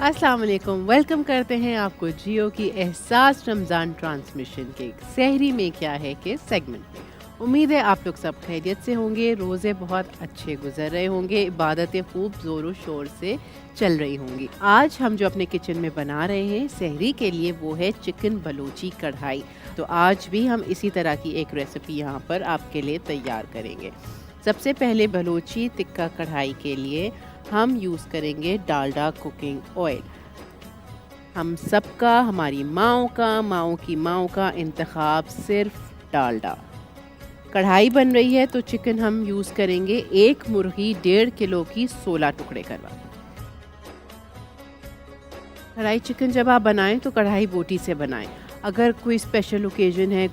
अस्सलाम वालेकुम। वेलकम करते हैं आपको जियो की एहसास रमज़ान ट्रांसमिशन के सहरी में क्या है के सेगमेंट में। उम्मीद है आप लोग सब खैरियत से होंगे, रोज़े बहुत अच्छे गुजर रहे होंगे, इबादतें खूब ज़ोरों शोर से चल रही होंगी। आज हम जो अपने किचन में बना रहे हैं सहरी के लिए वो है चिकन बलोची कढ़ाई। तो आज भी हम इसी तरह की एक रेसिपी यहाँ पर आपके लिए तैयार करेंगे। सबसे पहले बलोची टिक्का कढ़ाई के लिए हम यूज़ करेंगे डालडा कुकिंग ऑयल। हम सबका, हमारी माओ की माओ का इंतखाब सिर्फ डालडा। कढ़ाई बन रही है तो चिकन हम यूज़ करेंगे एक मुर्गी 1.5 किलो की 16 टुकड़े करवा। कढ़ाई चिकन जब आप बनाएं तो कढ़ाई बोटी से बनाएं। अगर कोई स्पेशल ओकेजन है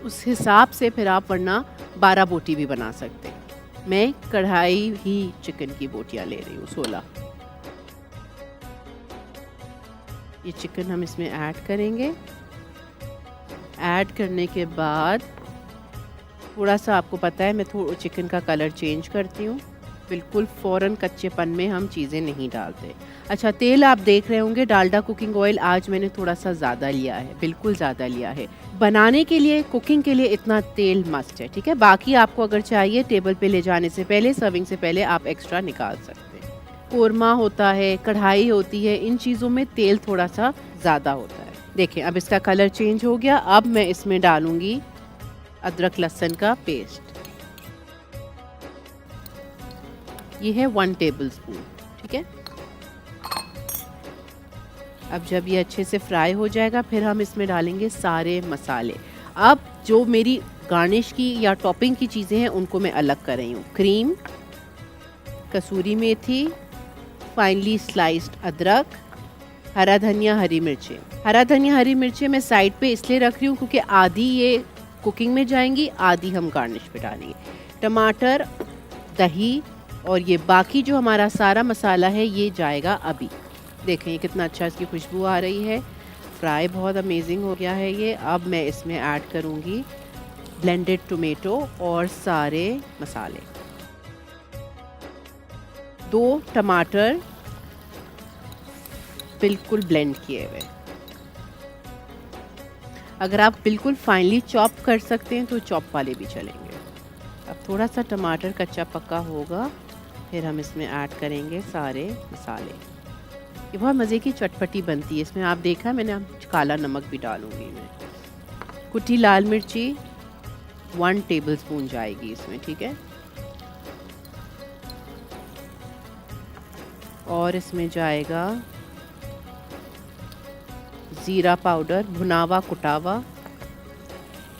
उस हिसाब से फिर आप वरना 12 बोटी भी बना सकते हैं। मैं कढ़ाई ही चिकन की बोटियां ले रही हूँ 16। ये चिकन हम इसमें ऐड करेंगे। ऐड करने के बाद थोड़ा सा, आपको पता है मैं थोड़ा चिकन का कलर चेंज करती हूँ, बिल्कुल फ़ौरन कच्चेपन में हम चीज़ें नहीं डालते। अच्छा, तेल आप देख रहे होंगे डालडा कुकिंग ऑयल आज मैंने थोड़ा सा ज़्यादा लिया है, बिल्कुल ज़्यादा लिया है। बनाने के लिए, कुकिंग के लिए इतना तेल मस्ट है, ठीक है। बाकी आपको अगर चाहिए टेबल पे ले जाने से पहले, सर्विंग से पहले आप एक्स्ट्रा निकाल सकते हैं। कोरमा होता है, कढ़ाई होती है, इन चीज़ों में तेल थोड़ा सा ज़्यादा होता है। देखें अब इसका कलर चेंज हो गया। अब मैं इसमें डालूँगी अदरक लहसुन का पेस्ट। ये है 1 टेबल स्पून, ठीक है। अब जब ये अच्छे से फ्राई हो जाएगा फिर हम इसमें डालेंगे सारे मसाले। अब जो मेरी गार्निश की या टॉपिंग की चीज़ें हैं उनको मैं अलग कर रही हूँ। क्रीम, कसूरी मेथी, फाइनली स्लाइस्ड अदरक, हरा धनिया, हरी मिर्चें। हरा धनिया हरी मिर्चें मैं साइड पे इसलिए रख रही हूँ क्योंकि आधी ये कुकिंग में जाएंगी, आधी हम गार्निश पे डालेंगे। टमाटर, दही और ये बाकी जो हमारा सारा मसाला है ये जाएगा अभी। देखें ये कितना अच्छा इसकी खुशबू आ रही है। फ्राई बहुत अमेजिंग हो गया है ये। अब मैं इसमें ऐड करूँगी ब्लेंडेड टोमेटो और सारे मसाले। 2 टमाटर बिल्कुल ब्लेंड किए हुए। अगर आप बिल्कुल फाइनली चॉप कर सकते हैं तो चॉप वाले भी चलेंगे। अब थोड़ा सा टमाटर कच्चा पक्का होगा फिर हम इसमें ऐड करेंगे सारे मसाले। ये बहुत मज़े की चटपटी बनती है। इसमें आप देखा मैंने काला नमक भी डालूंगी मैं। कुटी लाल मिर्ची 1 टेबल स्पून जाएगी इसमें, ठीक है। और इसमें जाएगा ज़ीरा पाउडर, भुनावा कुटावा।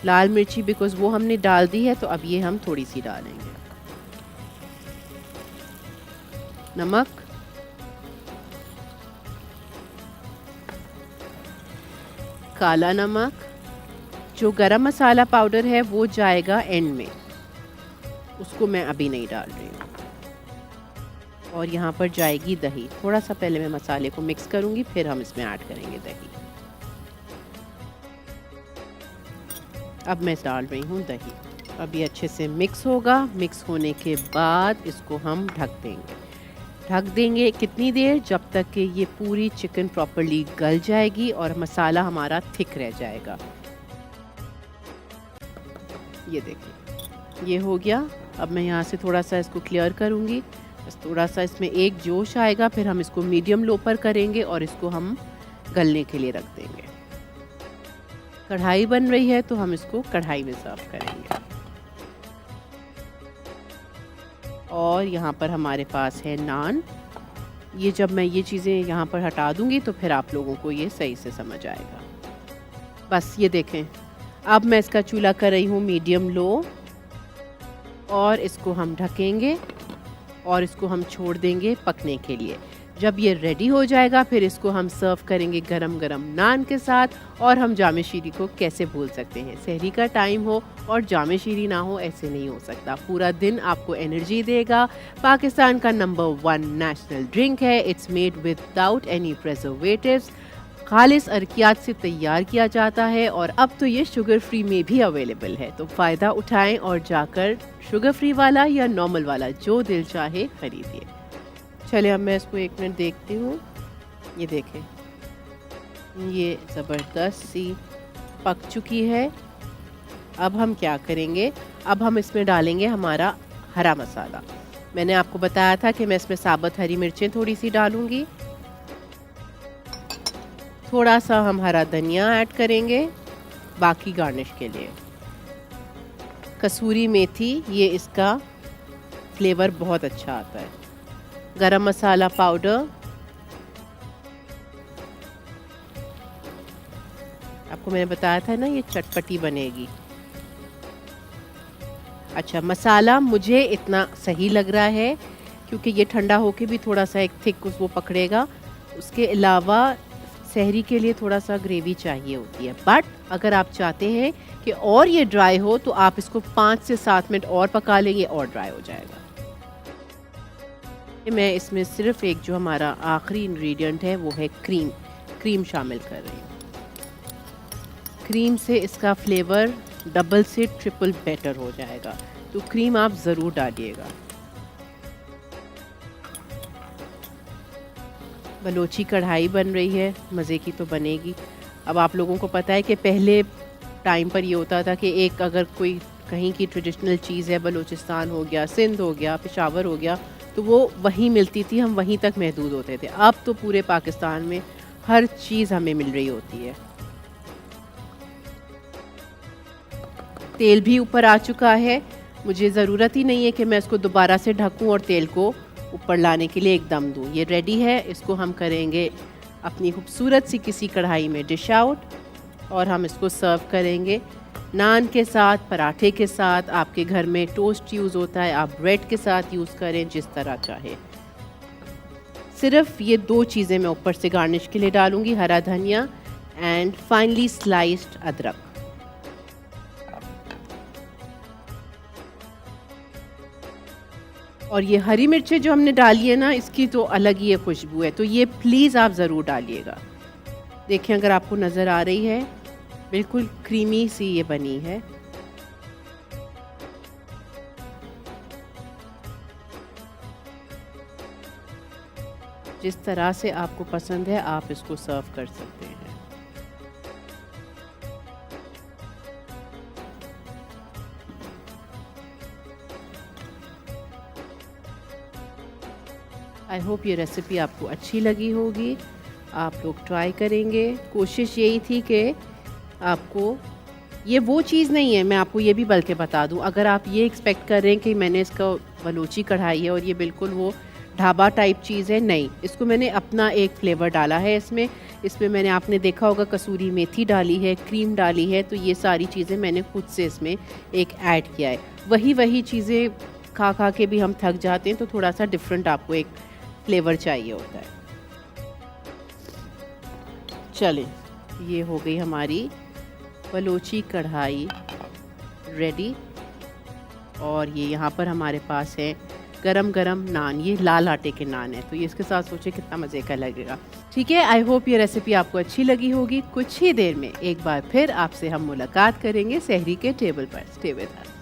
लाल मिर्ची बिकॉज़ वो हमने डाल दी है तो अब ये हम थोड़ी सी डालेंगे। नमक, काला नमक। जो गरम मसाला पाउडर है वो जाएगा एंड में, उसको मैं अभी नहीं डाल रही हूँ। और यहाँ पर जाएगी दही। थोड़ा सा पहले मैं मसाले को मिक्स करूँगी फिर हम इसमें ऐड करेंगे दही। अब मैं डाल रही हूँ दही। अब ये अच्छे से मिक्स होगा। मिक्स होने के बाद इसको हम ढक देंगे। ढक देंगे कितनी देर? जब तक कि ये पूरी चिकन प्रॉपर्ली गल जाएगी और मसाला हमारा थिक रह जाएगा। ये देखिए ये हो गया। अब मैं यहाँ से थोड़ा सा इसको क्लियर करूँगी। बस थोड़ा सा इसमें एक जोश आएगा फिर हम इसको मीडियम लो पर करेंगे और इसको हम गलने के लिए रख देंगे। कढ़ाई बन रही है तो हम इसको कढ़ाई में सर्व करेंगे। और यहाँ पर हमारे पास है नान। ये जब मैं ये चीज़ें यहाँ पर हटा दूँगी तो फिर आप लोगों को ये सही से समझ आएगा। बस ये देखें। अब मैं इसका चूल्हा कर रही हूँ मीडियम लो और इसको हम ढकेंगे और इसको हम छोड़ देंगे पकने के लिए। जब ये रेडी हो जाएगा फिर इसको हम सर्व करेंगे गरम गरम नान के साथ। और हम जामे शीरी को कैसे भूल सकते हैं? सहरी का टाइम हो और जामे शीरी ना हो, ऐसे नहीं हो सकता। पूरा दिन आपको एनर्जी देगा। पाकिस्तान का नंबर 1 नेशनल ड्रिंक है। It's made without any preservatives. खालिस अरकियात से तैयार किया जाता है और अब तो ये शुगर फ्री में भी अवेलेबल है। तो फ़ायदा उठाएं और जाकर शुगर फ्री वाला या नॉर्मल वाला जो दिल चाहे खरीदिए। चलिए अब मैं इसको 1 मिनट देखती हूँ। ये देखें, ये ज़बरदस्त सी पक चुकी है। अब हम क्या करेंगे, अब हम इसमें डालेंगे हमारा हरा मसाला। मैंने आपको बताया था कि मैं इसमें साबुत हरी मिर्चें थोड़ी सी डालूंगी। थोड़ा सा हम हरा धनिया ऐड करेंगे बाकी गार्निश के लिए। कसूरी मेथी, ये इसका फ्लेवर बहुत अच्छा आता है। गरम मसाला पाउडर, आपको मैंने बताया था ना ये चटपटी बनेगी। अच्छा, मसाला मुझे इतना सही लग रहा है क्योंकि ये ठंडा होके भी थोड़ा सा एक थिक वो पकड़ेगा। उसके अलावा सहरी के लिए थोड़ा सा ग्रेवी चाहिए होती है, बट अगर आप चाहते हैं कि और ये ड्राई हो तो आप इसको 5 से 7 मिनट और पका लेंगे और ड्राई हो जाएगा। मैं इसमें सिर्फ एक जो हमारा आखिरी इंग्रेडिएंट है वो है क्रीम। क्रीम शामिल कर रही हूँ। क्रीम से इसका फ्लेवर डबल से ट्रिपल बेटर हो जाएगा, तो क्रीम आप ज़रूर डालिएगा। बलोची कढ़ाई बन रही है, मज़े की तो बनेगी। अब आप लोगों को पता है कि पहले टाइम पर ये होता था कि एक अगर कोई कहीं की ट्रेडिशनल चीज़ है, बलूचिस्तान हो गया, सिंध हो गया, पेशावर हो गया, तो वो वहीं मिलती थी, हम वहीं तक महदूद होते थे। अब तो पूरे पाकिस्तान में हर चीज़ हमें मिल रही होती है। तेल भी ऊपर आ चुका है, मुझे ज़रूरत ही नहीं है कि मैं इसको दोबारा से ढकूं और तेल को ऊपर लाने के लिए एक दम दूं। ये रेडी है, इसको हम करेंगे अपनी खूबसूरत सी किसी कढ़ाई में डिश आउट और हम इसको सर्व करेंगे नान के साथ, पराठे के साथ। आपके घर में टोस्ट यूज़ होता है, आप ब्रेड के साथ यूज़ करें, जिस तरह चाहे। सिर्फ ये 2 चीज़ें मैं ऊपर से गार्निश के लिए डालूंगी, हरा धनिया एंड फाइनली स्लाइस्ड अदरक। और ये हरी मिर्चें जो हमने डाली है ना, इसकी तो अलग ही खुशबू है, तो ये प्लीज़ आप ज़रूर डालिएगा। देखिए, अगर आपको नज़र आ रही है, बिल्कुल क्रीमी सी ये बनी है। जिस तरह से आपको पसंद है आप इसको सर्व कर सकते हैं। आई होप ये रेसिपी आपको अच्छी लगी होगी, आप लोग ट्राई करेंगे। कोशिश यही थी कि आपको ये वो चीज़ नहीं है, मैं आपको ये भी बल्कि बता दूं, अगर आप ये एक्सपेक्ट कर रहे हैं कि मैंने इसका बलूची कढ़ाई है और ये बिल्कुल वो ढाबा टाइप चीज़ है, नहीं, इसको मैंने अपना एक फ्लेवर डाला है इसमें मैंने, आपने देखा होगा, कसूरी मेथी डाली है, क्रीम डाली है, तो ये सारी चीज़ें मैंने खुद से इसमें एक ऐड किया है। वही चीज़ें खा खा के भी हम थक जाते हैं, तो थोड़ा सा डिफरेंट आपको एक फ्लेवर चाहिए होता है। चलें, ये हो गई हमारी बलोची कढ़ाई रेडी। और ये यहाँ पर हमारे पास है गरम गरम नान, ये लाल आटे के नान है, तो ये इसके साथ सोचे कितना मज़े का लगेगा। ठीक है, आई होप ये रेसिपी आपको अच्छी लगी होगी। कुछ ही देर में एक बार फिर आपसे हम मुलाकात करेंगे सहरी के टेबल पर। Stay with us.